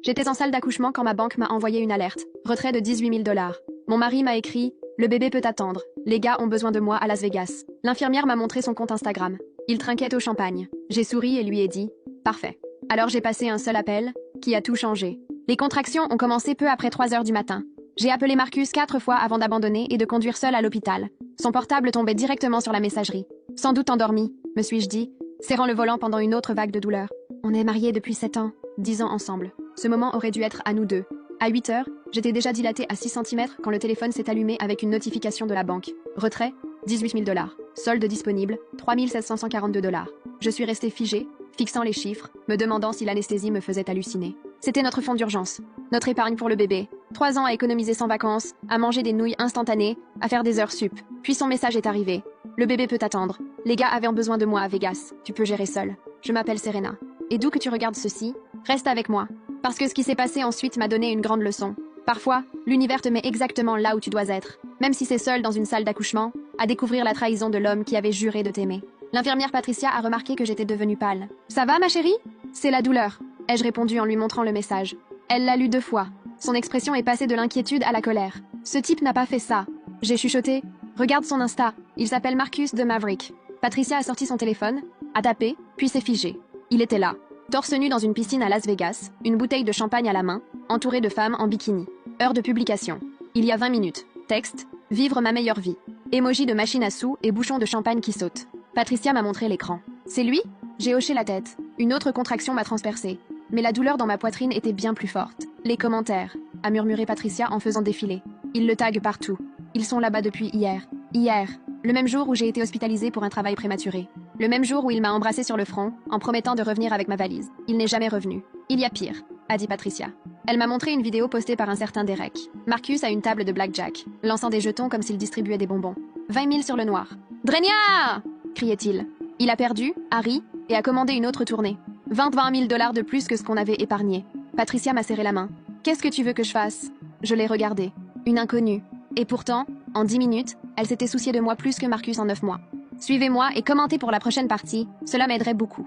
J'étais en salle d'accouchement quand ma banque m'a envoyé une alerte. Retrait de 18 000 $. Mon mari m'a écrit « Le bébé peut attendre. Les gars ont besoin de moi à Las Vegas. » L'infirmière m'a montré son compte Instagram. Il trinquait au champagne. J'ai souri et lui ai dit « Parfait. » Alors j'ai passé un seul appel, qui a tout changé. Les contractions ont commencé peu après 3 heures du matin. J'ai appelé Marcus 4 fois avant d'abandonner et de conduire seul à l'hôpital. Son portable tombait directement sur la messagerie. Sans doute endormi, me suis-je dit, serrant le volant pendant une autre vague de douleur. On est mariés depuis 7 ans, 10 ans ensemble. Ce moment aurait dû être à nous deux. À 8 heures, j'étais déjà dilatée à 6 cm quand le téléphone s'est allumé avec une notification de la banque. Retrait, 18 000 $. Solde disponible, 3 742 $. Je suis restée figée, fixant les chiffres, me demandant si l'anesthésie me faisait halluciner. C'était notre fonds d'urgence, notre épargne pour le bébé. 3 ans à économiser sans vacances, à manger des nouilles instantanées, à faire des heures sup. Puis son message est arrivé. Le bébé peut attendre. Les gars avaient besoin de moi à Vegas. Tu peux gérer seul. Je m'appelle Serena. Et d'où que tu regardes ceci, reste avec moi. Parce que ce qui s'est passé ensuite m'a donné une grande leçon. Parfois, l'univers te met exactement là où tu dois être, même si c'est seul dans une salle d'accouchement, à découvrir la trahison de l'homme qui avait juré de t'aimer. L'infirmière Patricia a remarqué que j'étais devenue pâle. « Ça va, ma chérie ?» « C'est la douleur, » ai-je répondu en lui montrant le message. Elle l'a lu 2 fois. Son expression est passée de l'inquiétude à la colère. « Ce type n'a pas fait ça. » J'ai chuchoté. « Regarde son Insta. Il s'appelle Marcus de Maverick. » Patricia a sorti son téléphone, a tapé, puis s'est figée. Il était là. Torse nu dans une piscine à Las Vegas, une bouteille de champagne à la main, entouré de femmes en bikini. Heure de publication. Il y a 20 minutes. Texte. Vivre ma meilleure vie. Emoji de machine à sous et bouchon de champagne qui saute. Patricia m'a montré l'écran. C'est lui? J'ai hoché la tête. Une autre contraction m'a transpercée. Mais la douleur dans ma poitrine était bien plus forte. Les commentaires, a murmuré Patricia en faisant défiler. Ils le taguent partout. Ils sont là-bas depuis hier. Hier. Le même jour où j'ai été hospitalisée pour un travail prématuré. Le même jour où il m'a embrassée sur le front, en promettant de revenir avec ma valise. Il n'est jamais revenu. Il y a pire, a dit Patricia. Elle m'a montré une vidéo postée par un certain Derek. Marcus a une table de blackjack, lançant des jetons comme s'il distribuait des bonbons. 20 000 sur le noir. « Drenia !» criait-il. Il a perdu, a ri, et a commandé une autre tournée. 20 000 $ de plus que ce qu'on avait épargné. Patricia m'a serré la main. « Qu'est-ce que tu veux que je fasse ?» Je l'ai regardée. Une inconnue. Et pourtant, en 10 minutes, elle s'était souciée de moi plus que Marcus en 9 mois. Suivez-moi et commentez pour la prochaine partie, cela m'aiderait beaucoup.